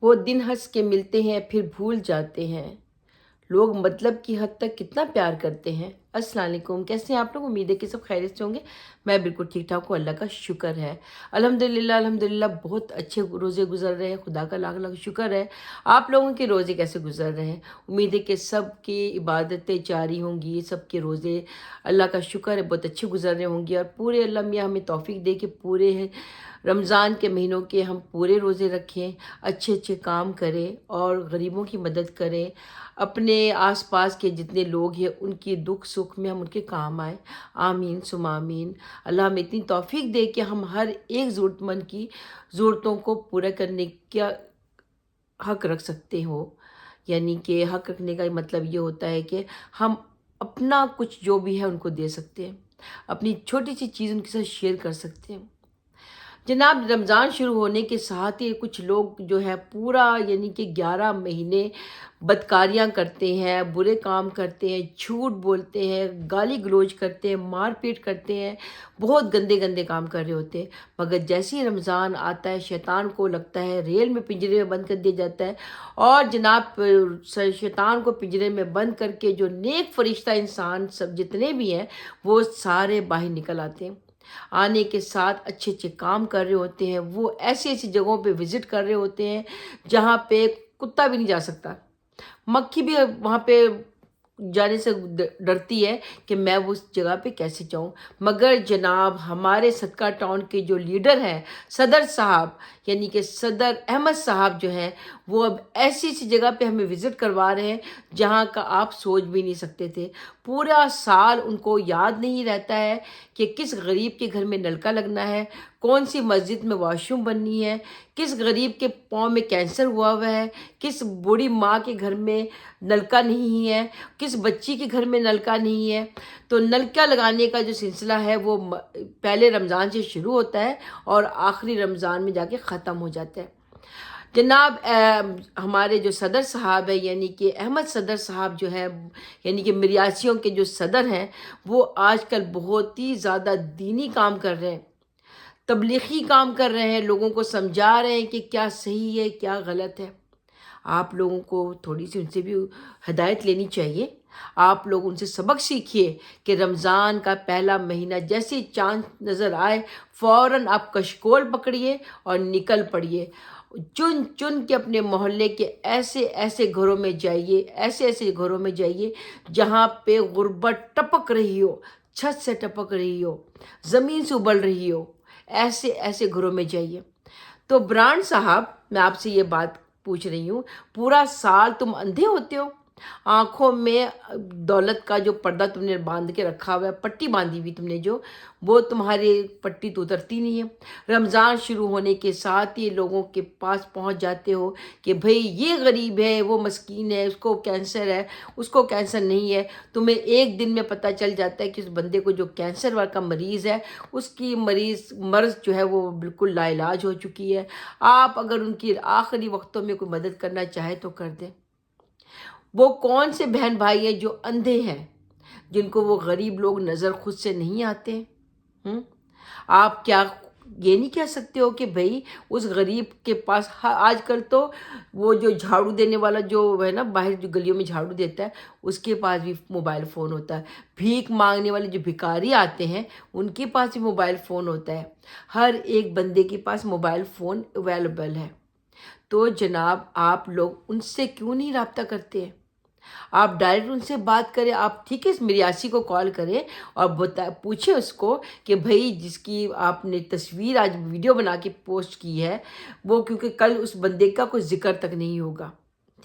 وہ دن ہنس کے ملتے ہیں پھر بھول جاتے ہیں، لوگ مطلب کی حد تک کتنا پیار کرتے ہیں۔ السلام علیکم، کیسے ہیں آپ لوگ؟ امید ہے کہ سب خیریت سے ہوں گے۔ میں بالکل ٹھیک ٹھاک ہوں، اللہ کا شکر ہے۔ الحمدللہ بہت اچھے روزے گزر رہے ہیں، خدا کا لاکھ لاکھ شکر ہے۔ آپ لوگوں کے روزے کیسے گزر رہے ہیں؟ امید ہے کہ سب کی عبادتیں جاری ہوں گی، سب کے روزے اللہ کا شکر ہے بہت اچھے گزر رہے ہوں گے، اور پورے اللہ میاں ہمیں توفیق دے کہ پورے رمضان کے مہینوں کے ہم پورے روزے رکھیں، اچھے اچھے کام کریں اور غریبوں کی مدد کریں، اپنے آس پاس کے جتنے لوگ ہیں ان کی دکھ سکھ میں ہم ان کے کام آئیں۔ آمین ثم آمین۔ اللہ ہمیں اتنی توفیق دے کہ ہم ہر ایک ضرورت مند کی ضرورتوں کو پورا کرنے کا حق رکھ سکتے ہو۔ یعنی کہ حق رکھنے کا مطلب یہ ہوتا ہے کہ ہم اپنا کچھ جو بھی ہے ان کو دے سکتے ہیں، اپنی چھوٹی سی چیز ان کے ساتھ شیئر کر سکتے ہیں۔ جناب، رمضان شروع ہونے کے ساتھ ہی کچھ لوگ جو ہے پورا یعنی کہ 11 مہینے بدکاریاں کرتے ہیں، برے کام کرتے ہیں، جھوٹ بولتے ہیں، گالی گلوچ کرتے ہیں، مار پیٹ کرتے ہیں، بہت گندے گندے کام کر رہے ہوتے ہیں۔ مگر جیسے ہی رمضان آتا ہے شیطان کو لگتا ہے ریل میں پنجرے میں بند کر دیا جاتا ہے، اور جناب شیطان کو پنجرے میں بند کر کے جو نیک فرشتہ انسان سب جتنے بھی ہیں وہ سارے باہر نکل آتے ہیں۔ آنے کے ساتھ اچھے اچھے کام کر رہے ہوتے ہیں، وہ ایسی ایسی جگہوں پہ وزٹ کر رہے ہوتے ہیں جہاں پہ کتا بھی نہیں جا سکتا، مکھی بھی وہاں پہ جانے سے ڈرتی ہے کہ میں اس جگہ پہ کیسے جاؤں۔ مگر جناب ہمارے صدقہ ٹاؤن کے جو لیڈر ہیں صدر صاحب، یعنی کہ صدر احمد صاحب جو ہیں، وہ اب ایسی ایسی جگہ پہ ہمیں وزٹ کروا رہے ہیں جہاں کا آپ سوچ بھی نہیں سکتے تھے۔ پورا سال ان کو یاد نہیں رہتا ہے کہ کس غریب کے گھر میں نلکا لگنا ہے، کون سی مسجد میں واش روم بننی ہے، کس غریب کے پاؤں میں کینسر ہوا ہوا ہے، کس بوڑھی ماں کے گھر میں نلکا نہیں ہے، کس بچی کے گھر میں نلکا نہیں ہے۔ تو نلکا لگانے کا جو سلسلہ ہے وہ پہلے رمضان سے شروع ہوتا ہے اور آخری رمضان میں جا کے ختم ہو جاتا ہے۔ جناب ہمارے جو صدر صاحب ہے یعنی کہ احمد صدر صاحب جو ہے، یعنی کہ مریاسیوں کے جو صدر ہیں، وہ آج کل بہت ہی زیادہ دینی کام کر رہے ہیں، تبلیغی کام کر رہے ہیں، لوگوں کو سمجھا رہے ہیں کہ کیا صحیح ہے کیا غلط ہے۔ آپ لوگوں کو تھوڑی سی ان سے بھی ہدایت لینی چاہیے، آپ لوگ ان سے سبق سیکھیے کہ رمضان کا پہلا مہینہ جیسے ہی چاند نظر آئے فوراً آپ کشکول پکڑیے اور نکل پڑیے، چن چن کے اپنے محلے کے ایسے ایسے گھروں میں جائیے، ایسے ایسے گھروں میں جائیے جہاں پہ غربت ٹپک رہی ہو، چھت سے ٹپک رہی ہو، زمین سے ابل رہی ہو، ایسے ایسے گھروں میں جائیے۔ تو بران صاحب، میں آپ سے یہ بات پوچھ رہی ہوں، پورا سال تم اندھے ہوتے ہو؟ آنکھوں میں دولت کا جو پردہ تم نے باندھ کے رکھا ہوا ہے، پٹی باندھی ہوئی تم نے جو، وہ تمہاری پٹی تو اترتی نہیں ہے۔ رمضان شروع ہونے کے ساتھ ہی لوگوں کے پاس پہنچ جاتے ہو کہ بھئی یہ غریب ہے، وہ مسکین ہے، اس کو کینسر ہے، اس کو کینسر نہیں ہے۔ تمہیں ایک دن میں پتہ چل جاتا ہے کہ اس بندے کو جو کینسر کا مریض ہے، اس کی مرض جو ہے وہ بالکل لا علاج ہو چکی ہے۔ آپ اگر ان کی آخری وقتوں میں کوئی مدد کرنا چاہے تو کر دیں۔ وہ کون سے بہن بھائی ہیں جو اندھے ہیں، جن کو وہ غریب لوگ نظر خود سے نہیں آتے؟ آپ کیا یہ نہیں کہہ سکتے ہو کہ بھئی اس غریب کے پاس آج کل تو وہ جو جھاڑو دینے والا جو ہے نا، باہر جو گلیوں میں جھاڑو دیتا ہے، اس کے پاس بھی موبائل فون ہوتا ہے۔ بھیک مانگنے والے جو بھکاری آتے ہیں ان کے پاس بھی موبائل فون ہوتا ہے۔ ہر ایک بندے کے پاس موبائل فون اویلیبل ہے۔ تو جناب آپ لوگ ان سے کیوں نہیں رابطہ کرتے ہیں؟ آپ ڈائریکٹ ان سے بات کریں، آپ ٹھیک ہے مریاسی کو کال کریں اور پوچھیں اس کو کہ بھئی جس کی آپ نے تصویر آج ویڈیو بنا کے پوسٹ کی ہے، وہ کیونکہ کل اس بندے کا کوئی ذکر تک نہیں ہوگا،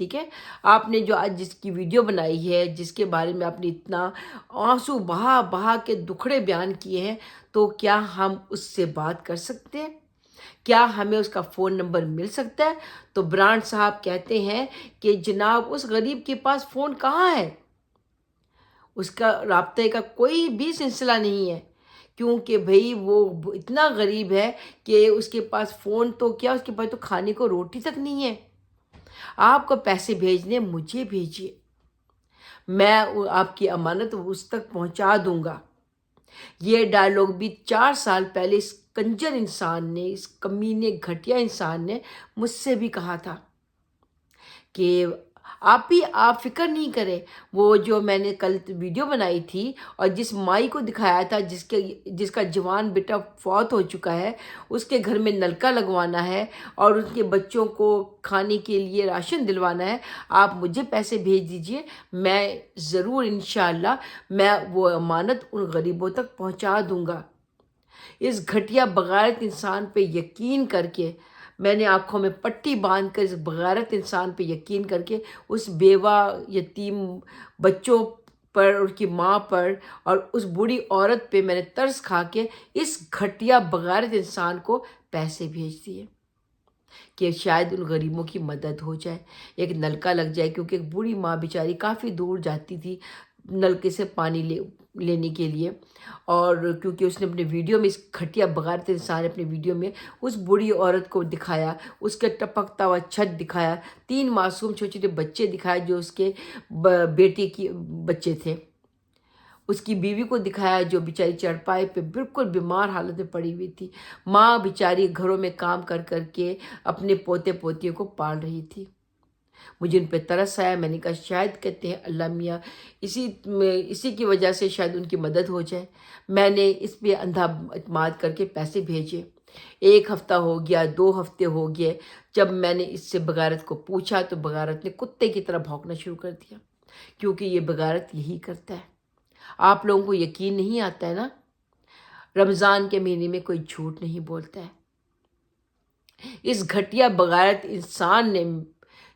ٹھیک ہے؟ آپ نے جو آج جس کی ویڈیو بنائی ہے، جس کے بارے میں آپ نے اتنا آنسو بہا بہا کے دکھڑے بیان کیے ہیں، تو کیا ہم اس سے بات کر سکتے ہیں؟ کیا ہمیں اس کا فون نمبر مل سکتا ہے؟ تو بران صاحب کہتے ہیں کہ جناب اس غریب کے پاس فون کہاں ہے، اس کا رابطے کا کوئی بھی سلسلہ نہیں ہے، کیونکہ بھئی وہ اتنا غریب ہے کہ اس کے پاس فون تو کیا، اس کے پاس تو کھانے کو روٹی تک نہیں ہے۔ آپ کو پیسے بھیجنے مجھے بھیجیے، میں آپ کی امانت اس تک پہنچا دوں گا۔ یہ ڈائلاگ بھی 4 سال پہلے اس کنجر انسان نے، اس کمینے گھٹیا انسان نے مجھ سے بھی کہا تھا۔ کہ آپ فکر نہیں کریں. وہ جو میں نے کل ویڈیو بنائی تھی اور جس مائی کو دکھایا تھا جس کا جوان بیٹا فوت ہو چکا ہے، اس کے گھر میں نلکا لگوانا ہے اور ان کے بچوں کو کھانے کے لیے راشن دلوانا ہے، آپ مجھے پیسے بھیج دیجئے، میں ضرور انشاءاللہ میں وہ امانت ان غریبوں تک پہنچا دوں گا. اس گھٹیا بغیرت انسان پہ یقین کر کے، میں نے آنکھوں میں پٹی باندھ کر اس بغیرت انسان پہ یقین کر کے اس بیوہ یتیم بچوں پر، ان کی ماں پر اور اس بوڑھی عورت پہ میں نے ترس کھا کے اس گھٹیا بغیرت انسان کو پیسے بھیج دیے کہ شاید ان غریبوں کی مدد ہو جائے، ایک نلکا لگ جائے. کیونکہ ایک بوڑھی ماں بیچاری کافی دور جاتی تھی نلکے سے پانی لینے کے لیے، اور کیونکہ اس نے اپنے ویڈیو میں، اس گھٹیا بغیرت انسان نے اپنے ویڈیو میں اس بوڑھی عورت کو دکھایا، اس کا ٹپکتا ہوا چھت دکھایا، 3 معصوم چھوٹے چھوٹے بچے دکھائے جو اس کے بیٹے کی بچے تھے، اس کی بیوی کو دکھایا جو بیچاری چڑپائے پہ بالکل بیمار حالت میں پڑی ہوئی تھی، ماں بیچاری گھروں میں کام کر کر کے اپنے پوتے پوتیوں کو پال رہی تھی. مجھے ان پہ ترس آیا. میں نے کہا شاید کہتے ہیں اللہ میاں اسی کی وجہ سے شاید ان کی مدد ہو جائے. میں نے اس پہ اندھا اعتماد کر کے پیسے بھیجے. 1 ہفتہ ہو گیا، 2 ہفتے ہو گئے. جب میں نے اس سے بغیرت کو پوچھا تو بغیرت نے کتے کی طرح بھونکنا شروع کر دیا، کیونکہ یہ بغیرت یہی کرتا ہے. آپ لوگوں کو یقین نہیں آتا ہے نا، رمضان کے مہینے میں کوئی جھوٹ نہیں بولتا ہے. اس گھٹیا بغیرت انسان نے،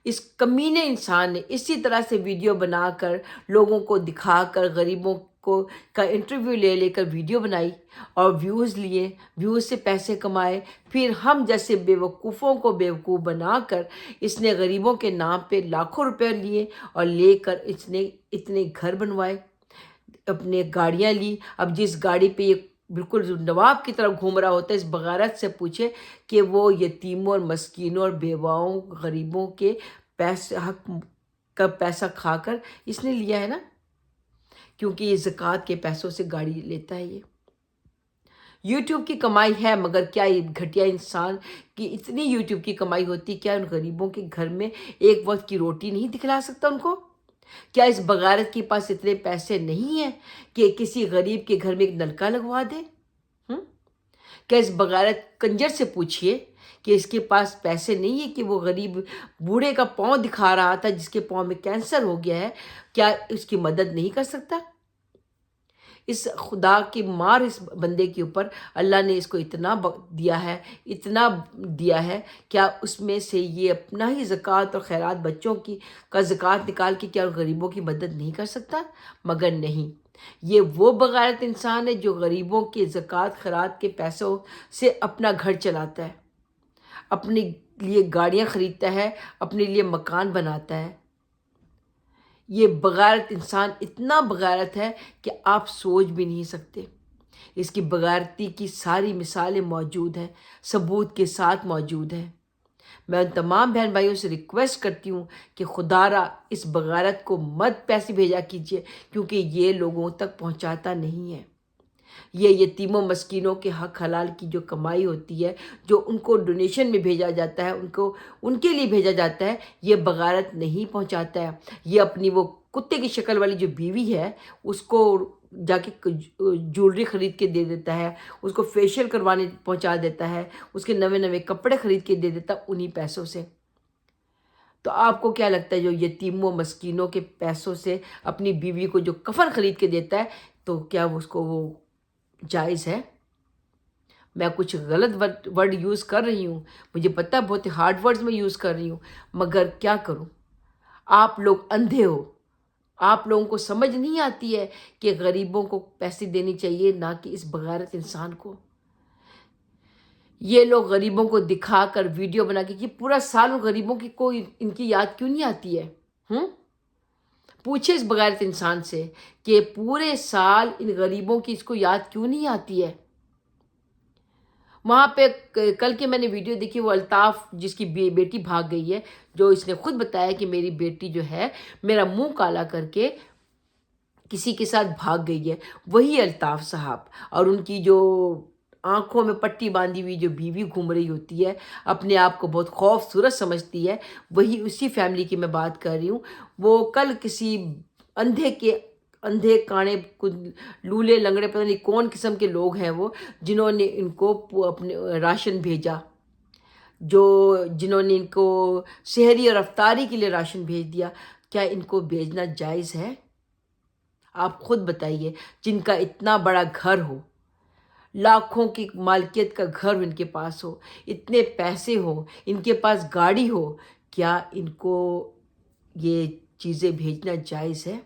اس کمینے انسان نے اسی طرح سے ویڈیو بنا کر لوگوں کو دکھا کر غریبوں کا انٹرویو لے کر ویڈیو بنائی اور ویوز لیے، ویوز سے پیسے کمائے. پھر ہم جیسے بیوقوفوں کو بیوقوف بنا کر اس نے غریبوں کے نام پہ لاکھوں روپے لیے اور لے کر اس نے اتنے گھر بنوائے، اپنے گاڑیاں لی. اب جس گاڑی پہ یہ بالکل نواب کی طرح گھوم رہا ہوتا ہے، اس بغیرت سے پوچھے کہ وہ یتیموں اور مسکینوں اور بیواؤں غریبوں کے حق کا پیسہ کھا کر اس نے لیا ہے نا، کیونکہ یہ زکوٰۃ کے پیسوں سے گاڑی لیتا ہے. یہ یوٹیوب کی کمائی ہے، مگر کیا یہ گھٹیا انسان کی اتنی یوٹیوب کی کمائی ہوتی، کیا ان غریبوں کے گھر میں ایک وقت کی روٹی نہیں دکھلا سکتا ان کو؟ کیا اس بغیرت کے پاس اتنے پیسے نہیں ہیں کہ کسی غریب کے گھر میں ایک نلکا لگوا دے؟ کیا اس بغیرت کنجر سے پوچھئے کہ اس کے پاس پیسے نہیں ہیں کہ وہ غریب بوڑھے کا پاؤں دکھا رہا تھا جس کے پاؤں میں کینسر ہو گیا ہے، کیا اس کی مدد نہیں کر سکتا؟ اس خدا کی مار اس بندے کے اوپر، اللہ نے اس کو اتنا دیا ہے، کیا اس میں سے یہ اپنا ہی زکوٰۃ اور خیرات بچوں کا زکوٰۃ نکال کے کیا غریبوں کی مدد نہیں کر سکتا؟ مگر نہیں، یہ وہ بغیرت انسان ہے جو غریبوں کے زکوٰۃ خیرات کے پیسوں سے اپنا گھر چلاتا ہے، اپنے لیے گاڑیاں خریدتا ہے، اپنے لیے مکان بناتا ہے. یہ بغیرت انسان اتنا بغیرت ہے کہ آپ سوچ بھی نہیں سکتے. اس کی بغیرتی کی ساری مثالیں موجود ہیں، ثبوت کے ساتھ موجود ہیں. میں ان تمام بہن بھائیوں سے ریکویسٹ کرتی ہوں کہ خدا را اس بغیرت کو مت پیسے بھیجا کیجیے، کیونکہ یہ لوگوں تک پہنچاتا نہیں ہے. یہ یتیموں مسکینوں کے حق حلال کی جو کمائی ہوتی ہے، جو ان کو ڈونیشن میں بھیجا جاتا ہے، ان کے لیے بھیجا جاتا ہے، یہ بغیرت نہیں پہنچاتا ہے. یہ اپنی وہ کتے کی شکل والی جو بیوی ہے اس کو جا کے جولری خرید کے دے دیتا ہے، اس کو فیشیل کروانے پہنچا دیتا ہے، اس کے نوے کپڑے خرید کے دے دیتا انہی پیسوں سے. تو آپ کو کیا لگتا ہے جو یتیموں مسکینوں کے پیسوں سے اپنی بیوی کو جو کفن خرید کے دیتا ہے، تو کیا اس کو وہ جائز ہے؟ میں کچھ غلط ورڈ یوز کر رہی ہوں، مجھے پتہ ہے بہت ہارڈ ورڈز میں یوز کر رہی ہوں، مگر کیا کروں؟ آپ لوگ اندھے ہو، آپ لوگوں کو سمجھ نہیں آتی ہے کہ غریبوں کو پیسے دینے چاہیے، نہ کہ اس بغیرت انسان کو. یہ لوگ غریبوں کو دکھا کر ویڈیو بنا کے، کہ پورا سال ان غریبوں کی کوئی ان کی یاد کیوں نہیں آتی ہے؟ پوچھے اس بغیرت انسان سے کہ پورے سال ان غریبوں کی اس کو یاد کیوں نہیں آتی ہے؟ وہاں پہ کل کے میں نے ویڈیو دیکھی، وہ الطاف جس کی بیٹی بھاگ گئی ہے، جو اس نے خود بتایا کہ میری بیٹی جو ہے میرا منہ کالا کر کے کسی کے ساتھ بھاگ گئی ہے، وہی الطاف صاحب. اور ان کی جو آنکھوں میں پٹی باندھی ہوئی جو بیوی گھوم رہی ہوتی ہے، اپنے آپ کو بہت خوفصورت سمجھتی ہے، وہی اسی فیملی کی میں بات کر رہی ہوں۔ وہ کل کسی اندھے کانے لولے لنگڑے پتہ نہیں کون قسم کے لوگ ہیں وہ، جنہوں نے ان کو اپنے راشن بھیجا، جنہوں نے ان کو سحری اور افطاری کے لیے راشن بھیج دیا۔ کیا ان کو بھیجنا جائز ہے؟ آپ خود بتائیے، جن کا اتنا بڑا گھر ہو، لاکھوں کی مالکیت کا گھر ان کے پاس ہو، اتنے پیسے ہو، ان کے پاس گاڑی ہو، کیا ان کو یہ چیزیں بھیجنا جائز ہے؟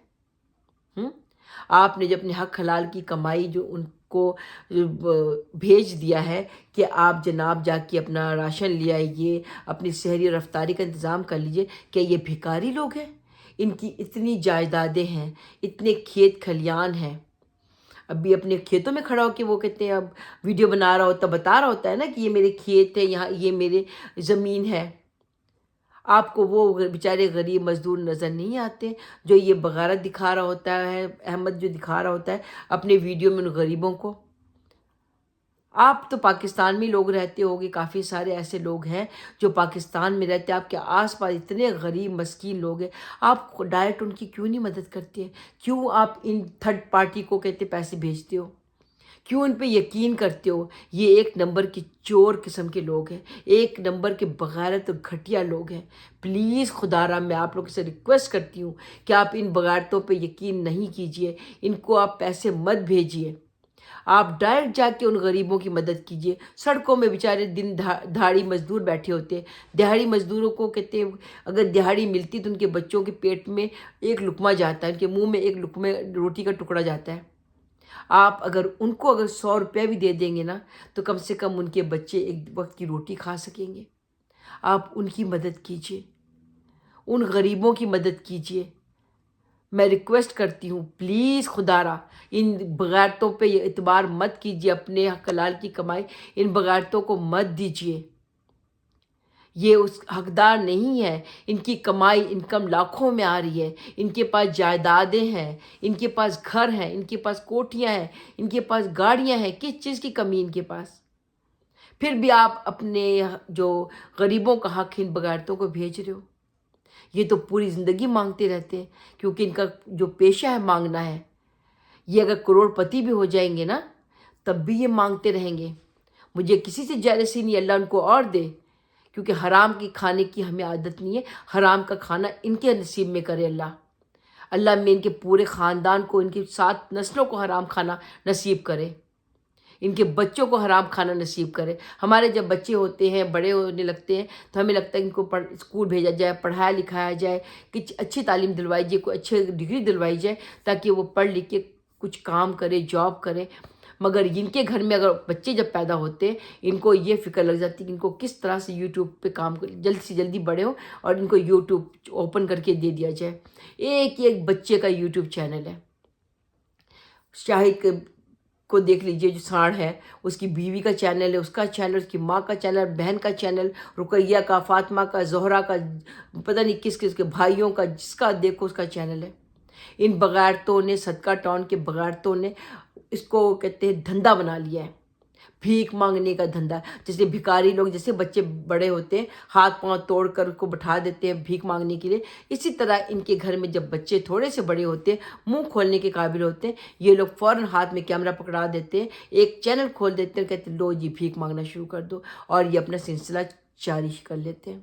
آپ نے جو اپنے حق حلال کی کمائی جو ان کو بھیج دیا ہے کہ آپ جناب جا کے اپنا راشن لے آئیے، اپنی سحری اور افطاری کا انتظام کر لیجئے، کیا یہ بھکاری لوگ ہیں؟ ان کی اتنی جائیدادیں ہیں، اتنے کھیت کھلیان ہیں، ابھی اپنے کھیتوں میں کھڑا ہو کے وہ کہتے ہیں، اب ویڈیو بنا رہا ہوتا، بتا رہا ہوتا ہے نا کہ یہ میرے کھیت ہے، یہاں یہ میرے زمین ہے۔ آپ کو وہ بیچارے غریب مزدور نظر نہیں آتے جو یہ بغارت دکھا رہا ہوتا ہے، احمد جو دکھا رہا ہوتا ہے اپنے ویڈیو میں ان غریبوں کو؟ آپ تو پاکستان میں لوگ رہتے ہوگے، کافی سارے ایسے لوگ ہیں جو پاکستان میں رہتے ہیں، آپ کے آس پاس اتنے غریب مسکین لوگ ہیں، آپ ڈائریکٹ ان کی کیوں نہیں مدد کرتے ہیں؟ کیوں آپ ان تھرڈ پارٹی کو کہتے پیسے بھیجتے ہو؟ کیوں ان پہ یقین کرتے ہو؟ یہ ایک نمبر کی چور قسم کے لوگ ہیں، ایک نمبر کے بغیرت اور گھٹیا لوگ ہیں۔ پلیز خدا را میں آپ لوگوں سے ریکویسٹ کرتی ہوں کہ آپ ان بغیرتوں پہ یقین نہیں کیجیے، ان کو آپ پیسے مت بھیجیے، آپ ڈائریکٹ جا کے ان غریبوں کی مدد کیجیے۔ سڑکوں میں بیچارے دن دہاڑی مزدور بیٹھے ہوتے ہیں، دہاڑی مزدوروں کو کہتے ہیں اگر دہاڑی ملتی تو ان کے بچوں کے پیٹ میں ایک لقمہ جاتا ہے، ان کے منہ میں ایک لقمہ روٹی کا ٹکڑا جاتا ہے۔ آپ اگر ان کو 100 روپیہ بھی دے دیں گے نا تو کم سے کم ان کے بچے ایک وقت کی روٹی کھا سکیں گے۔ آپ ان کی مدد کیجیے، ان غریبوں کی مدد کیجیے۔ میں ریکویسٹ کرتی ہوں پلیز خدا را، ان بغیرتوں پہ یہ اعتبار مت کیجیے، اپنے حق حلال کی کمائی ان بغیرتوں کو مت دیجیے، یہ اس حقدار نہیں ہے۔ ان کی کمائی انکم لاکھوں میں آ رہی ہے، ان کے پاس جائیدادیں ہیں، ان کے پاس گھر ہیں، ان کے پاس کوٹھیاں ہیں، ان کے پاس گاڑیاں ہیں، کس چیز کی کمی ان کے پاس؟ پھر بھی آپ اپنے جو غریبوں کا حق ان بغیرتوں کو بھیج رہے ہو۔ یہ تو پوری زندگی مانگتے رہتے ہیں، کیونکہ ان کا جو پیشہ ہے مانگنا ہے۔ یہ اگر کروڑ پتی بھی ہو جائیں گے نا تب بھی یہ مانگتے رہیں گے۔ مجھے کسی سے جیلسی نہیں، اللہ ان کو اور دے، کیونکہ حرام کی کھانے کی ہمیں عادت نہیں ہے۔ حرام کا کھانا ان کے نصیب میں کرے اللہ میں ان کے پورے خاندان کو، ان کی 7 نسلوں کو حرام کھانا نصیب کرے، ان کے بچوں کو حرام کھانا نصیب کرے۔ ہمارے جب بچے ہوتے ہیں، بڑے ہونے لگتے ہیں تو ہمیں لگتا ہے ان کو اسکول بھیجا جائے، پڑھایا لکھایا جائے، کچھ اچھی تعلیم دلوائی جائے، کوئی اچھی ڈگری دلوائی جائے تاکہ وہ پڑھ لکھ کے کچھ کام کرے، جاب کرے۔ مگر ان کے گھر میں اگر بچے جب پیدا ہوتے ہیں ان کو یہ فکر لگ جاتی ہے کہ ان کو کس طرح سے یوٹیوب پہ کام کر جلد سے جلدی بڑے ہوں اور ان کو یوٹیوب اوپن کر کے دے دیا جائے۔ ایک بچے کا یوٹیوب چینل ہے، شاہد کو دیکھ لیجئے جو ساڑھ ہے، اس کی بیوی کا چینل ہے، اس کا چینل، اس کی ماں کا چینل، بہن کا چینل، رقیہ کا، فاطمہ کا، زہرا کا، پتہ نہیں کس کس کے بھائیوں کا، جس کا دیکھو اس کا چینل ہے۔ ان بغیرتوں نے، صدقہ ٹاؤن کے بغیرتوں نے اس کو کہتے ہیں دھندا بنا لیا ہے، بھیک مانگنے کا دھندا۔ جیسے بھکاری لوگ، جیسے بچے بڑے ہوتے ہیں ہاتھ پاؤں توڑ کر اس کو بٹھا دیتے ہیں بھیک مانگنے کے لیے، اسی طرح ان کے گھر میں جب بچے تھوڑے سے بڑے ہوتے ہیں، منہ کھولنے کے قابل ہوتے ہیں، یہ لوگ فوراً ہاتھ میں کیمرہ پکڑا دیتے ہیں، ایک چینل کھول دیتے ہیں، کہتے ہیں لو جی بھیک مانگنا شروع کر دو، اور یہ اپنا سلسلہ جاری کر لیتے ہیں۔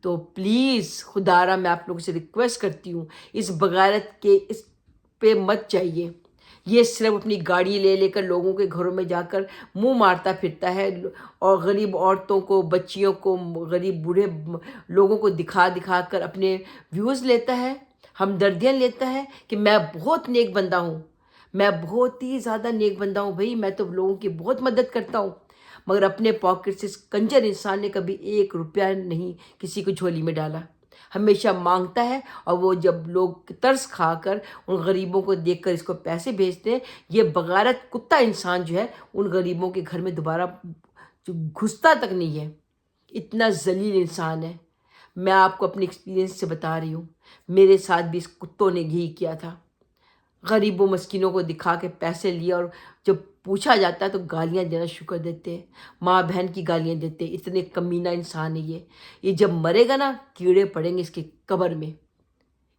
تو پلیز خدا را میں آپ لوگوں سے ریکویسٹ کرتی ہوں، اس بغیرت کے اس پہ مت جائیے۔ یہ صرف اپنی گاڑی لے لے کر لوگوں کے گھروں میں جا کر منہ مارتا پھرتا ہے، اور غریب عورتوں کو، بچیوں کو، غریب بوڑھے لوگوں کو دکھا دکھا کر اپنے ویوز لیتا ہے، ہمدردیاں لیتا ہے کہ میں بہت نیک بندہ ہوں، میں بہت ہی زیادہ نیک بندہ ہوں بھائی، میں تو لوگوں کی بہت مدد کرتا ہوں۔ مگر اپنے پاکٹ سے اس کنجر انسان نے کبھی 1 روپیہ نہیں کسی کو جھولی میں ڈالا، ہمیشہ مانگتا ہے، اور وہ جب لوگ ترس کھا کر ان غریبوں کو دیکھ کر اس کو پیسے بھیجتے ہیں، یہ بغیرت کتا انسان جو ہے ان غریبوں کے گھر میں دوبارہ گھستا تک نہیں ہے، اتنا ذلیل انسان ہے۔ میں آپ کو اپنے ایکسپیرینس سے بتا رہی ہوں، میرے ساتھ بھی اس کتوں نے یہی کیا تھا، غریبوں مسکینوں کو دکھا کے پیسے لیے، اور جب پوچھا جاتا ہے تو گالیاں دینا شکر دیتے ہیں، ماں بہن کی گالیاں دیتے ہیں، اتنے کمینہ انسان ہے یہ جب مرے گا نا کیڑے پڑیں گے اس کی قبر میں،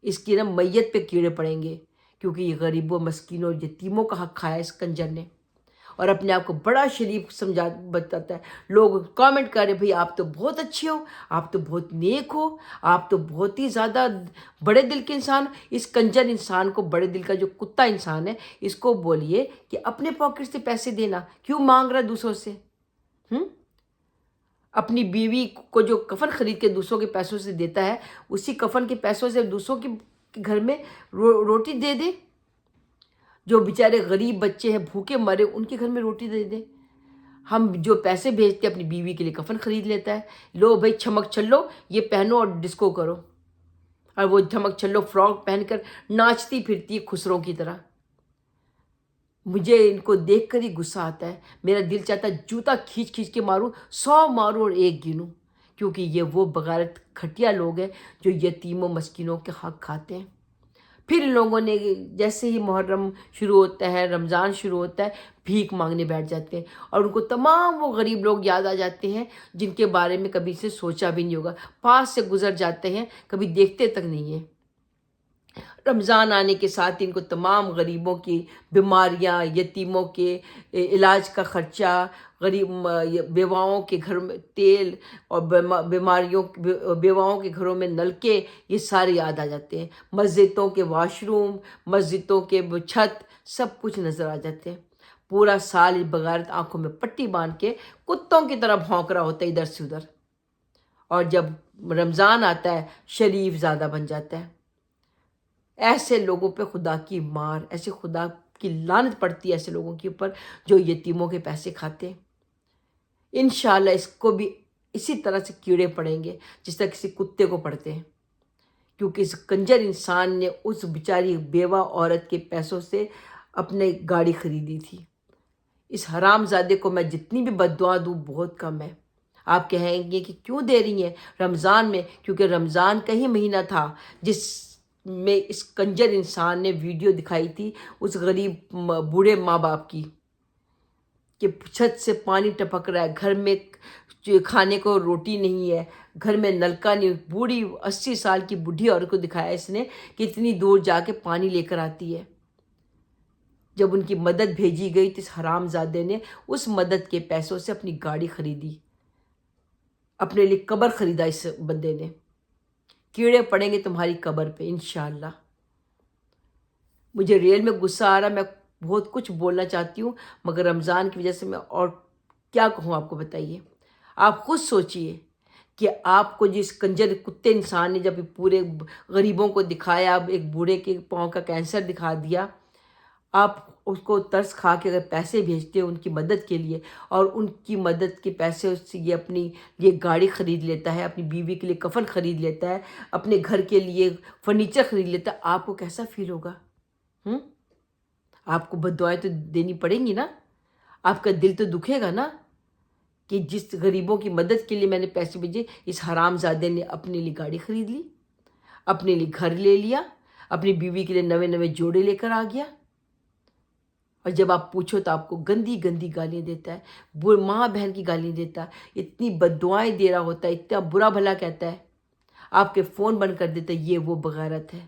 اس کی نا میت پہ کیڑے پڑیں گے، کیونکہ یہ غریبوں مسکینوں اور یتیموں کا حق کھایا اس کنجر نے، اور اپنے آپ کو بڑا شریف سمجھا بتاتا ہے۔ لوگ کامنٹ کر رہے بھئی آپ تو بہت اچھے ہو، آپ تو بہت نیک ہو، آپ تو بہت ہی زیادہ بڑے دل کے انسان ہو۔ اس کنجر انسان کو، بڑے دل کا جو کتا انسان ہے، اس کو بولیے کہ اپنے پاکٹ سے پیسے دینا، کیوں مانگ رہا ہے دوسروں سے؟ اپنی بیوی کو جو کفن خرید کے دوسروں کے پیسوں سے دیتا ہے، اسی کفن کے پیسوں سے دوسروں کے گھر میں روٹی دے دے۔ جو بیچارے غریب بچے ہیں بھوکے مرے، ان کے گھر میں روٹی دے دے۔ ہم جو پیسے بھیجتے ہیں اپنی بیوی کے لیے کفن خرید لیتا ہے، لو بھائی چھمک چھلو یہ پہنو اور ڈسکو کرو، اور وہ چھمک چھلو فراک پہن کر ناچتی پھرتی ہے خسروں کی طرح۔ مجھے ان کو دیکھ کر ہی غصہ آتا ہے، میرا دل چاہتا ہے جوتا کھینچ کھینچ کے ماروں، 100 ماروں اور 1 گنوں، کیونکہ یہ وہ بغیرت گھٹیا لوگ ہیں جو یتیموں مسکینوں کے حق کھاتے ہیں۔ پھر ان لوگوں نے جیسے ہی محرم شروع ہوتا ہے، رمضان شروع ہوتا ہے، بھیک مانگنے بیٹھ جاتے ہیں، اور ان کو تمام وہ غریب لوگ یاد آ جاتے ہیں جن کے بارے میں کبھی سے سوچا بھی نہیں ہوگا، پاس سے گزر جاتے ہیں، کبھی دیکھتے تک نہیں ہیں۔ رمضان آنے کے ساتھ ان کو تمام غریبوں کی بیماریاں، یتیموں کے علاج کا خرچہ، غریب بیواؤں کے گھر میں تیل، اور بیواؤں کے گھروں میں نلکے، یہ سارے یاد آ جاتے ہیں۔ مسجدوں کے واش روم، مسجدوں کے چھت، سب کچھ نظر آ جاتے ہیں۔ پورا سال بغیرت آنکھوں میں پٹی باندھ کے کتوں کی طرح بھونک رہا ہوتا ہے ادھر سے ادھر، اور جب رمضان آتا ہے شریف زیادہ بن جاتا ہے۔ ایسے لوگوں پہ خدا کی مار، ایسے خدا کی لعنت پڑتی ہے ایسے لوگوں کے اوپر جو یتیموں کے پیسے کھاتے ہیں۔ انشاءاللہ اس کو بھی اسی طرح سے کیڑے پڑیں گے جس طرح کسی کتے کو پڑتے ہیں، کیونکہ اس کنجر انسان نے اس بیچاری بیوہ عورت کے پیسوں سے اپنے گاڑی خریدی تھی۔ اس حرام زادے کو میں جتنی بھی بد دعا دوں بہت کم ہے۔ آپ کہیں گے کہ کیوں دے رہی ہیں رمضان میں؟ کیونکہ رمضان کا ہی مہینہ تھا جس میں اس کنجر انسان نے ویڈیو دکھائی تھی اس غریب بوڑھے ماں باپ کی کہ چھت سے پانی ٹپک رہا ہے، گھر میں کھانے کو روٹی نہیں ہے، گھر میں نلکا نہیں، بوڑھی 80 سال کی بڈھی عورت کو دکھایا اس نے کہ اتنی دور جا کے پانی لے کر آتی ہے۔ جب ان کی مدد بھیجی گئی تو اس حرام زادے نے اس مدد کے پیسوں سے اپنی گاڑی خریدی، اپنے لیے قبر خریدا۔ اس بندے نے، کیڑے پڑیں گے تمہاری قبر پہ انشاءاللہ۔ مجھے ریل میں غصہ آ رہا، میں بہت کچھ بولنا چاہتی ہوں مگر رمضان کی وجہ سے میں اور کیا کہوں آپ کو بتائیے۔ آپ خود سوچئے کہ آپ کو جس کنجر کتے انسان نے جب پورے غریبوں کو دکھایا، اب ایک بوڑھے کے پاؤں کا کینسر دکھا دیا، آپ اس کو ترس کھا کے اگر پیسے بھیجتے ہو ان کی مدد کے لیے، اور ان کی مدد کے پیسے اس سے یہ اپنی یہ گاڑی خرید لیتا ہے، اپنی بیوی کے لیے کفن خرید لیتا ہے، اپنے گھر کے لیے فرنیچر خرید لیتا ہے، آپ کو کیسا فیل ہوگا؟ آپ کو بد دعائیں تو دینی پڑیں گی نا، آپ کا دل تو دکھے گا نا کہ جس غریبوں کی مدد کے لیے میں نے پیسے بھیجے، اس حرام زادے نے اپنے لیے گاڑی خرید لی، اپنے لیے گھر لے لیا، اپنی بیوی کے لیے نوے نوے جوڑے لے کر آ گیا، اور جب آپ پوچھو تو آپ کو گندی گندی گالیاں دیتا ہے، ماں بہن کی گالیاں دیتا ہے، اتنی بد دعائیں دے رہا ہوتا ہے، اتنا برا بھلا کہتا ہے، آپ کے فون بند کر دیتا ہے۔ یہ وہ بغیرت ہے،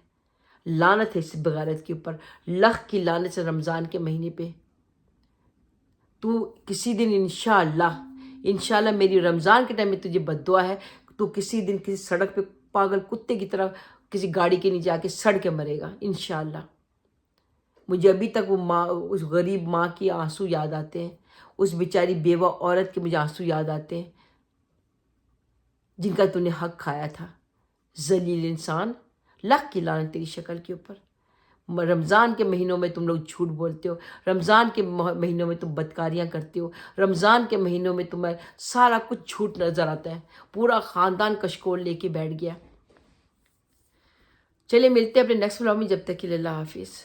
لعنت ہے اس بغیرت کے اوپر، لخ کی لعنت سے رمضان کے مہینے پہ۔ تو کسی دن انشاءاللہ میری رمضان کے ٹائم میں تجھے بد دعا ہے، تو کسی دن کسی سڑک پہ پاگل کتے کی طرح کسی گاڑی کے نیچے آ کے سڑ کے مرے گا انشاءاللہ۔ مجھے ابھی تک وہ ماں، اس غریب ماں کی آنسو یاد آتے ہیں، اس بیچاری بیوہ عورت کے مجھے آنسو یاد آتے ہیں جن کا تو نے حق کھایا تھا، ذلیل انسان، لخ کی لعنت تیری شکل کے اوپر۔ رمضان کے مہینوں میں تم لوگ جھوٹ بولتے ہو، رمضان کے مہینوں میں تم بدکاریاں کرتے ہو، رمضان کے مہینوں میں تمہیں سارا کچھ جھوٹ نظر آتا ہے، پورا خاندان کشکول لے کے بیٹھ گیا۔ چلے ملتے ہیں اپنے نیکسٹ ولاگ میں، جب تک کے لیے اللہ حافظ۔